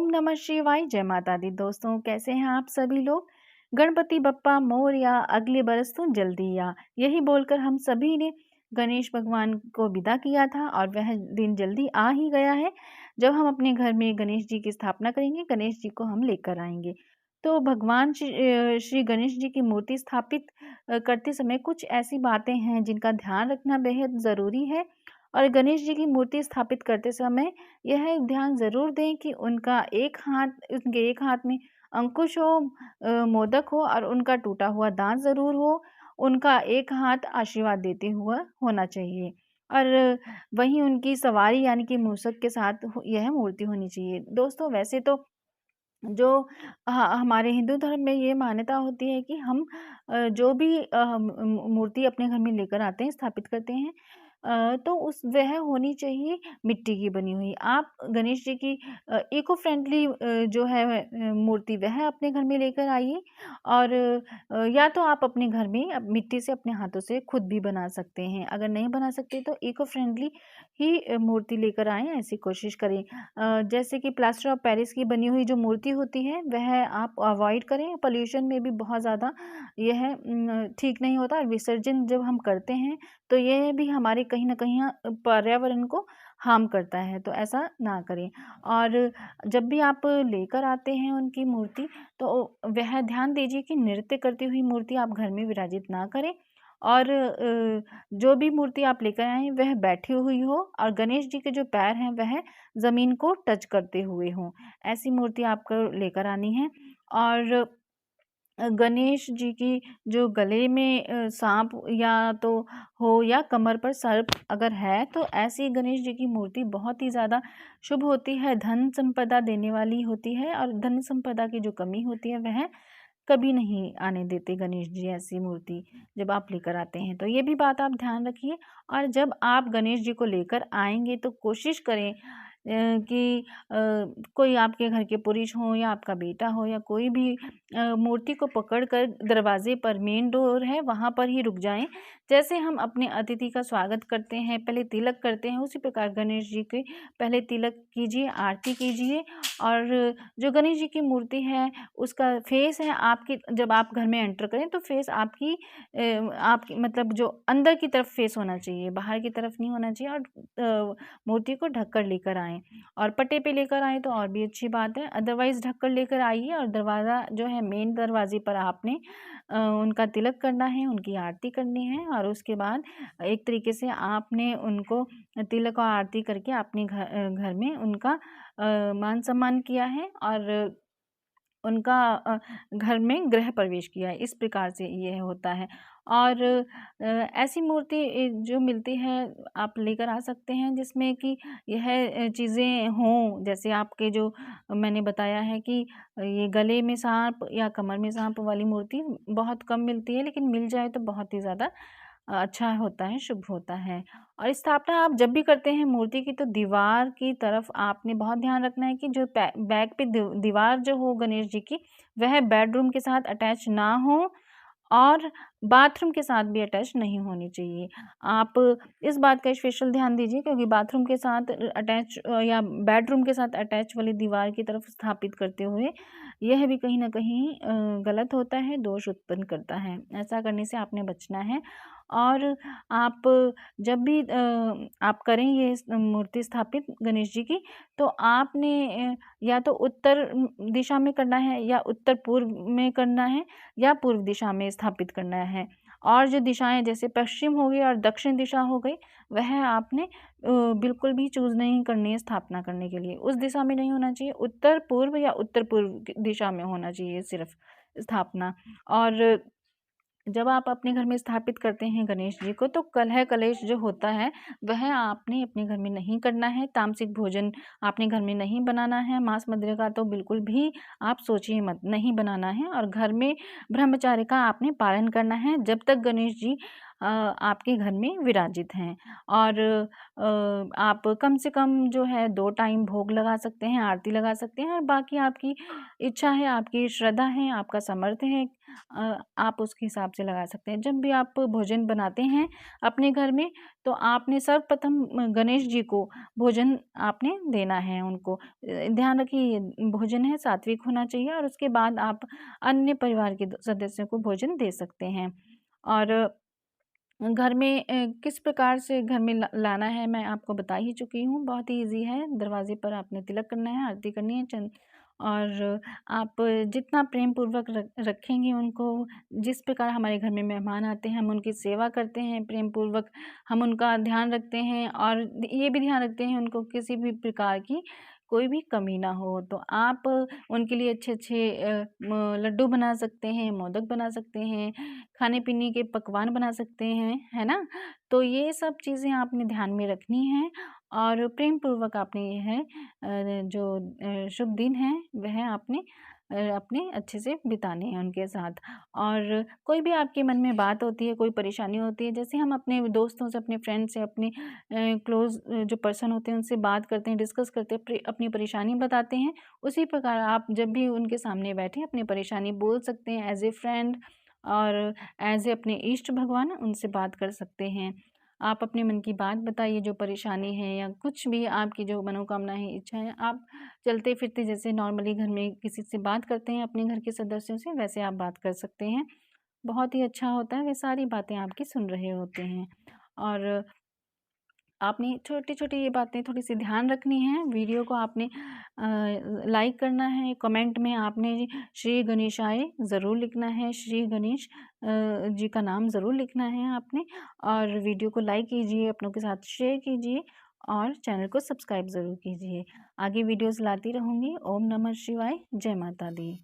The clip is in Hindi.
ओम नमः शिवाय, जय माता दी। दोस्तों, कैसे हैं आप सभी लोग। गणपति बप्पा मोरया, अगले बरस तो जल्दी आ, यही बोलकर हम सभी ने गणेश भगवान को विदा किया था और वह दिन जल्दी आ ही गया है जब हम अपने घर में गणेश जी की स्थापना करेंगे, गणेश जी को हम लेकर आएंगे। तो भगवान श्री गणेश जी की मूर्ति स्थापित करते समय कुछ ऐसी बातें हैं जिनका ध्यान रखना बेहद ज़रूरी है। और गणेश जी की मूर्ति स्थापित करते समय यह ध्यान ज़रूर दें कि उनके एक हाथ में अंकुश हो, मोदक हो और उनका टूटा हुआ दाँत ज़रूर हो। उनका एक हाथ आशीर्वाद देते हुआ होना चाहिए और वहीं उनकी सवारी यानी कि मूषक के साथ यह मूर्ति होनी चाहिए। दोस्तों, वैसे तो जो हमारे हिंदू धर्म में ये मान्यता होती है कि हम जो भी मूर्ति अपने घर में लेकर आते हैं, स्थापित करते हैं, तो वह होनी चाहिए मिट्टी की बनी हुई। आप गणेश जी की इको फ्रेंडली जो है मूर्ति वह अपने घर में लेकर आइए और या तो आप अपने घर में मिट्टी से अपने हाथों से खुद भी बना सकते हैं। अगर नहीं बना सकते तो इको फ्रेंडली ही मूर्ति लेकर आएँ, ऐसी कोशिश करें। जैसे कि प्लास्टर ऑफ पेरिस की बनी हुई जो मूर्ति होती है वह आप अवॉइड करें। पॉल्यूशन में भी बहुत ज़्यादा यह ठीक नहीं होता और विसर्जन जब हम करते हैं तो यह भी हमारे कहीं न कहीं पर्यावरण को हार्म करता है, तो ऐसा ना करें। और जब भी आप लेकर आते हैं उनकी मूर्ति तो वह ध्यान दीजिए कि नृत्य करती हुई मूर्ति आप घर में विराजित ना करें और जो भी मूर्ति आप लेकर आएँ वह बैठी हुई हो और गणेश जी के जो पैर हैं वह ज़मीन को टच करते हुए हों। ऐसी मूर्ति आपको लेकर आनी है और गणेश जी की जो गले में साँप या तो हो या कमर पर सर्प अगर है तो ऐसी गणेश जी की मूर्ति बहुत ही ज़्यादा शुभ होती है, धन संपदा देने वाली होती है और धन संपदा की जो कमी होती है वह कभी नहीं आने देते गणेश जी ऐसी मूर्ति जब आप लेकर आते हैं। तो ये भी बात आप ध्यान रखिए और जब आप गणेश जी को लेकर आएँगे तो कोशिश करें कि कोई आपके घर के पुरुष हों या आपका बेटा हो या कोई भी मूर्ति को पकड़कर दरवाजे पर मेन डोर है वहाँ पर ही रुक जाएँ। जैसे हम अपने अतिथि का स्वागत करते हैं, पहले तिलक करते हैं, उसी प्रकार गणेश जी के पहले तिलक कीजिए, आरती कीजिए और जो गणेश जी की मूर्ति है उसका फेस है आपकी जब आप घर में एंटर करें तो फेस आपकी मतलब जो अंदर की तरफ फेस होना चाहिए, बाहर की तरफ नहीं होना चाहिए और मूर्ति को ढककर लेकर आएँ और पट्टे पे लेकर आएँ तो और भी अच्छी बात है। अदरवाइज़ ढककर लेकर आइए और दरवाज़ा जो है मेन दरवाज़े पर आपने उनका तिलक करना है, उनकी आरती करनी है और उसके बाद एक तरीके से आपने उनको तिलक और आरती करके अपने घर में उनका मान सम्मान किया है और उनका घर में गृह प्रवेश किया है, इस प्रकार से ये होता है। और ऐसी मूर्ति जो मिलती है आप लेकर आ सकते हैं जिसमें कि यह चीज़ें हों, जैसे आपके जो मैंने बताया है कि ये गले में साँप या कमर में साँप वाली मूर्ति बहुत कम मिलती है, लेकिन मिल जाए तो बहुत ही ज़्यादा अच्छा होता है, शुभ होता है। और स्थापना आप जब भी करते हैं मूर्ति की तो दीवार की तरफ आपने बहुत ध्यान रखना है कि जो बैक पे दीवार जो हो गणेश जी की वह बेडरूम के साथ अटैच ना हो और बाथरूम के साथ भी अटैच नहीं होनी चाहिए। आप इस बात का स्पेशल ध्यान दीजिए क्योंकि बाथरूम के साथ अटैच या बेडरूम के साथ अटैच वाली दीवार की तरफ स्थापित करते हुए यह भी कहीं न कहीं गलत होता है, दोष उत्पन्न करता है। ऐसा करने से आपने बचना है और आप जब भी आप करें ये मूर्ति स्थापित गणेश जी की तो आपने या तो उत्तर दिशा में करना है या उत्तर पूर्व में करना है या पूर्व दिशा में स्थापित करना है। और जो दिशाएं जैसे पश्चिम हो गई और दक्षिण दिशा हो गई वह आपने बिल्कुल भी चूज़ नहीं करनी है स्थापना करने के लिए। उस दिशा में नहीं होना चाहिए, उत्तर पूर्व या उत्तर पूर्व दिशा में होना चाहिए सिर्फ स्थापना। और जब आप अपने घर में स्थापित करते हैं गणेश जी को तो कलह कलेश जो होता है वह आपने अपने घर में नहीं करना है। तामसिक भोजन आपने घर में नहीं बनाना है, मांस मदिरा का तो बिल्कुल भी आप सोचिए मत, नहीं बनाना है और घर में ब्रह्मचर्य का आपने पालन करना है जब तक गणेश जी आपके घर में विराजित हैं। और आप कम से कम जो है 2 टाइम भोग लगा सकते हैं, आरती लगा सकते हैं और बाकी आपकी इच्छा है, आपकी श्रद्धा है, आपका सामर्थ्य है आप उसके हिसाब से लगा सकते हैं। जब भी आप भोजन बनाते हैं अपने घर में, तो आपने सर्वप्रथम गणेश जी को भोजन आपने देना है उनको। ध्यान रखिए ये भोजन है सात्विक होना चाहिए, और उसके बाद आप अन्य परिवार के सदस्यों को भोजन दे सकते हैं। और घर में किस प्रकार से घर में लाना है मैं आपको बता ही चुकी हूँ, बहुत ही ईज़ी है। दरवाज़े पर आपने तिलक करना है, आरती करनी है, और आप जितना प्रेम पूर्वक रखेंगे उनको, जिस प्रकार हमारे घर में मेहमान आते हैं हम उनकी सेवा करते हैं प्रेम पूर्वक, हम उनका ध्यान रखते हैं, और ये भी ध्यान रखते हैं उनको किसी भी प्रकार की कोई भी कमी ना हो। तो आप उनके लिए अच्छे-अच्छे लड्डू बना सकते हैं, मोदक बना सकते हैं, खाने-पीने के पकवान बना सकते हैं, है ना? तो ये सब चीज़ें आपने ध्यान में रखनी हैं, और प्रेम पूर्वक आपने ये है जो शुभ दिन है वह आपने अपने अच्छे से बिताने हैं उनके साथ। और कोई भी आपके मन में बात होती है, कोई परेशानी होती है, जैसे हम अपने दोस्तों से, अपने फ्रेंड से, अपने क्लोज़ जो पर्सन होते हैं उनसे बात करते हैं, डिस्कस करते हैं, अपनी परेशानी बताते हैं, उसी प्रकार आप जब भी उनके सामने बैठें अपनी परेशानी बोल सकते हैं एज़ ए फ्रेंड, और एज़ ए अपने इष्ट भगवान उनसे बात कर सकते हैं। आप अपने मन की बात बताइए, जो परेशानी है या कुछ भी आपकी जो मनोकामना है, इच्छा है, आप चलते-फिरते जैसे नॉर्मली घर में किसी से बात करते हैं अपने घर के सदस्यों से, वैसे आप बात कर सकते हैं। बहुत ही अच्छा होता है, वे सारी बातें आपकी सुन रहे होते हैं। और आपने छोटी-छोटी ये बातें थोड़ी-सी ध्यान रखनी है। वीडियो को आपने लाइक करना है, कमेंट में आपने श्री गणेशाय ज़रूर लिखना है, श्री गणेश जी का नाम ज़रूर लिखना है आपने, और वीडियो को लाइक कीजिए, अपनों के साथ शेयर कीजिए, और चैनल को सब्सक्राइब ज़रूर कीजिए। आगे वीडियोज़ लाती रहूँगी। ओम नमः शिवाय, जय माता दी।